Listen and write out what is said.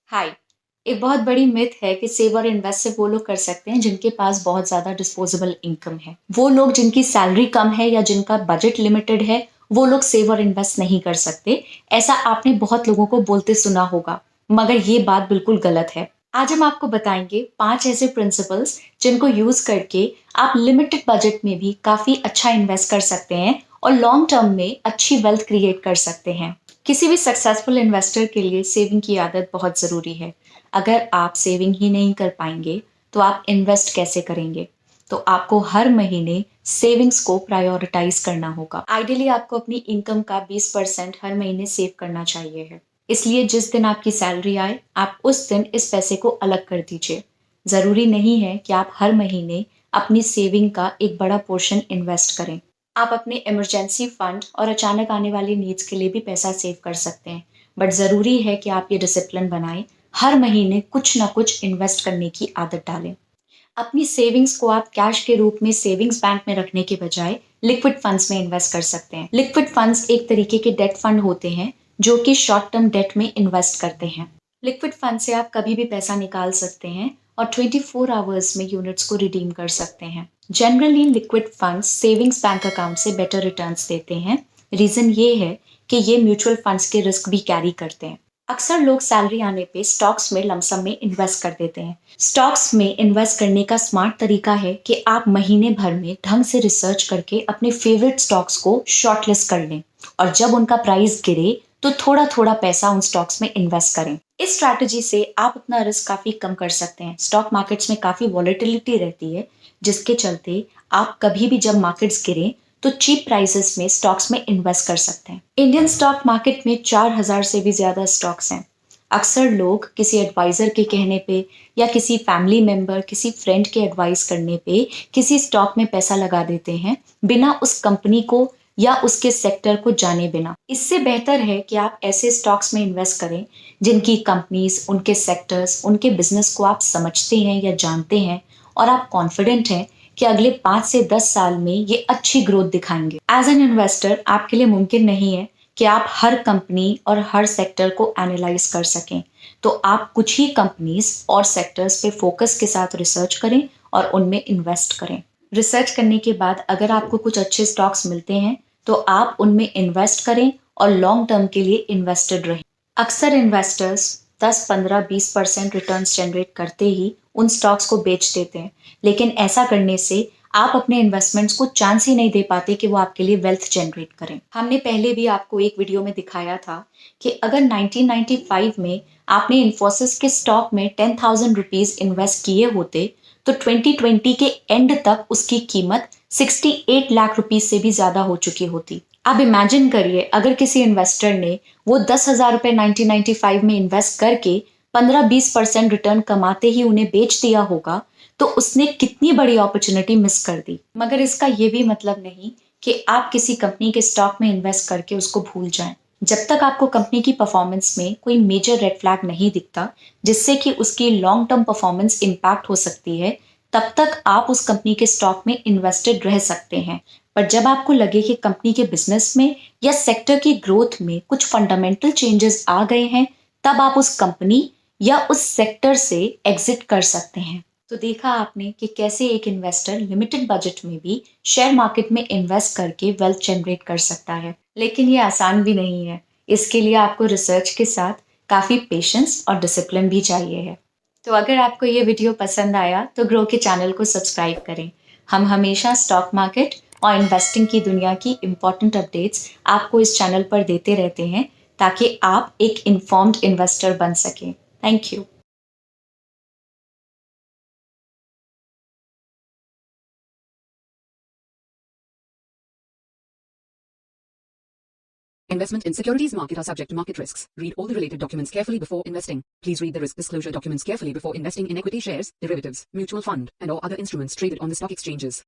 हाय। एक बहुत बड़ी मिथ है कि सेव और इन्वेस्ट सिर्फ वो लोग कर सकते हैं जिनके पास बहुत ज़्यादा डिस्पोजेबल इनकम है। वो लोग जिनकी सैलरी कम है या जिनका बजट लिमिटेड है, वो लोग सेव और इन्वेस्ट नहीं कर सकते। ऐसा आपने बहुत लोगों को बोलते सुना होगा, मगर ये बात बिल्कुल गलत है। आज हम आपको बताएंगे 5 ऐसे प्रिंसिपल्स जिनको यूज़ करके आप लिमिटेड बजट में भी काफ़ी अच्छा इन्वेस्ट कर सकते हैं और लॉन्ग टर्म में अच्छी वेल्थ क्रिएट कर सकते हैं। किसी भी सक्सेसफुल इन्वेस्टर के लिए सेविंग की आदत बहुत ज़रूरी है। अगर आप सेविंग ही नहीं कर पाएंगे, तो आप इन्वेस्ट कैसे करेंगे? तो आपको हर महीने सेविंग्स को प्रायोरिटाइज करना होगा। आइडियली आपको अपनी इनकम का 20% हर महीने सेव करना चाहिए है। इसलिए जिस दिन आपकी सैलरी आए, आप उस दिन इस पैसे को अलग कर दीजिए। ज़रूरी नहीं है कि आप हर महीने अपनी सेविंग का एक बड़ा पोर्शन इन्वेस्ट करें। आप अपने इमरजेंसी फंड और अचानक आने वाली नीड्स के लिए भी पैसा सेव कर सकते हैं। बट ज़रूरी है कि आप ये डिसिप्लिन बनाएं, हर महीने कुछ ना कुछ इन्वेस्ट करने की आदत डालें। अपनी सेविंग्स को आप कैश के रूप में सेविंग्स बैंक में रखने के बजाय लिक्विड फंड्स में इन्वेस्ट कर सकते हैं। लिक्विड फंड्स एक तरीके के डेट फंड होते हैं जो कि शॉर्ट टर्म डेट में इन्वेस्ट करते हैं। लिक्विड फंड से आप कभी भी पैसा निकाल सकते हैं और 24 आवर्स में यूनिट्स को रिडीम कर सकते हैं। Generally liquid funds savings bank account से बेटर रिटर्न्स देते हैं। रीजन ये है कि ये म्यूचुअल फंड्स के रिस्क भी कैरी करते हैं। अक्सर लोग सैलरी आने पे स्टॉक्स में लमसम में इन्वेस्ट कर देते हैं। स्टॉक्स में इन्वेस्ट करने का स्मार्ट तरीका है कि आप महीने भर में ढंग से रिसर्च करके अपने फेवरेट स्टॉक्स को शॉर्टलिस्ट कर लें और जब उनका प्राइस गिरे तो थोड़ा थोड़ा पैसा उन स्टॉक्स में इन्वेस्ट करें। इस स्ट्रैटेजी से आप अपना रिस्क काफी कम कर सकते हैं। स्टॉक मार्केट्स में काफी वॉलेटिलिटी रहती है, जिसके चलते आप कभी भी जब मार्केट्स गिरे तो चीप प्राइसेस में स्टॉक्स में इन्वेस्ट कर सकते हैं। इंडियन स्टॉक मार्केट में 4000 से भी ज्यादा स्टॉक्स हैं। अक्सर लोग किसी एडवाइजर के कहने पे या किसी फैमिली मेंबर, किसी फ्रेंड के एडवाइस करने पे किसी स्टॉक में पैसा लगा देते हैं बिना उस कंपनी को या उसके सेक्टर को जाने बिना। इससे बेहतर है कि आप ऐसे स्टॉक्स में इन्वेस्ट करें जिनकी कंपनीज, उनके सेक्टर्स, उनके बिजनेस को आप समझते हैं या जानते हैं और आप कॉन्फिडेंट हैं कि अगले 5 से 10 साल में ये अच्छी ग्रोथ दिखाएंगे। एज एन इन्वेस्टर आपके लिए मुमकिन नहीं है कि आप हर कंपनी और हर सेक्टर को एनालाइज कर सकें, तो आप कुछ ही कंपनीज और सेक्टर्स पे फोकस के साथ रिसर्च करें और उनमें इन्वेस्ट करें। रिसर्च करने के बाद अगर आपको कुछ अच्छे स्टॉक्स मिलते हैं तो आप उनमें इन्वेस्ट करें और लॉन्ग टर्म के लिए इन्वेस्टेड रहें। अक्सर इन्वेस्टर्स 10, 15, 20% रिटर्न्स जनरेट करते ही उन स्टॉक्स को बेच देते हैं, लेकिन ऐसा करने से आप अपने इन्वेस्टमेंट्स को चांस ही नहीं दे पाते कि वो आपके लिए वेल्थ जनरेट करें। हमने पहले भी आपको एक वीडियो में दिखाया था कि अगर 1995 में आपने इन्फोसिस के स्टॉक में 10,000 रुपीज इन्वेस्ट किए होते तो 2020 के एंड तक उसकी कीमत 68 लाख रुपीज से भी ज्यादा हो चुकी होती। आप इमेजिन करिए, अगर किसी इन्वेस्टर ने वो 10,000 रुपए 1995 में इन्वेस्ट करके 15-20% रिटर्न कमाते ही उन्हें बेच दिया होगा, तो उसने कितनी बड़ी अपॉर्चुनिटी मिस कर दी। मगर इसका ये भी मतलब नहीं कि आप किसी कंपनी के स्टॉक में इन्वेस्ट करके उसको भूल जाएं। जब तक आपको कंपनी की परफॉर्मेंस में कोई मेजर रेड फ्लैग नहीं दिखता जिससे कि उसकी लॉन्ग टर्म परफॉर्मेंस इंपैक्ट हो सकती है, तब तक आप उस कंपनी के स्टॉक में इन्वेस्टेड रह सकते हैं। पर जब आपको लगे कि कंपनी के बिजनेस में या सेक्टर की ग्रोथ में कुछ फंडामेंटल चेंजेस आ गए हैं, तब आप उस कंपनी या उस सेक्टर से एग्जिट कर सकते हैं। तो देखा आपने कि कैसे एक इन्वेस्टर लिमिटेड बजट में भी शेयर मार्केट में इन्वेस्ट करके वेल्थ जनरेट कर सकता है। लेकिन ये आसान भी नहीं है। इसके लिए आपको रिसर्च के साथ काफी पेशेंस और डिसिप्लिन भी चाहिए है। तो अगर आपको ये वीडियो पसंद आया तो ग्रो के चैनल को सब्सक्राइब करें। हम हमेशा स्टॉक मार्केट और इन्वेस्टिंग की दुनिया की इम्पोर्टेंट अपडेट्स आपको इस चैनल पर देते रहते हैं ताकि आप एक इन्फॉर्म्ड इन्वेस्टर बन सकें। Thank you. Investment in securities market are subject to market risks. Read all the related documents carefully before investing. Please read the risk disclosure documents carefully before investing in equity shares, derivatives, mutual fund, and or other instruments traded on the stock exchanges.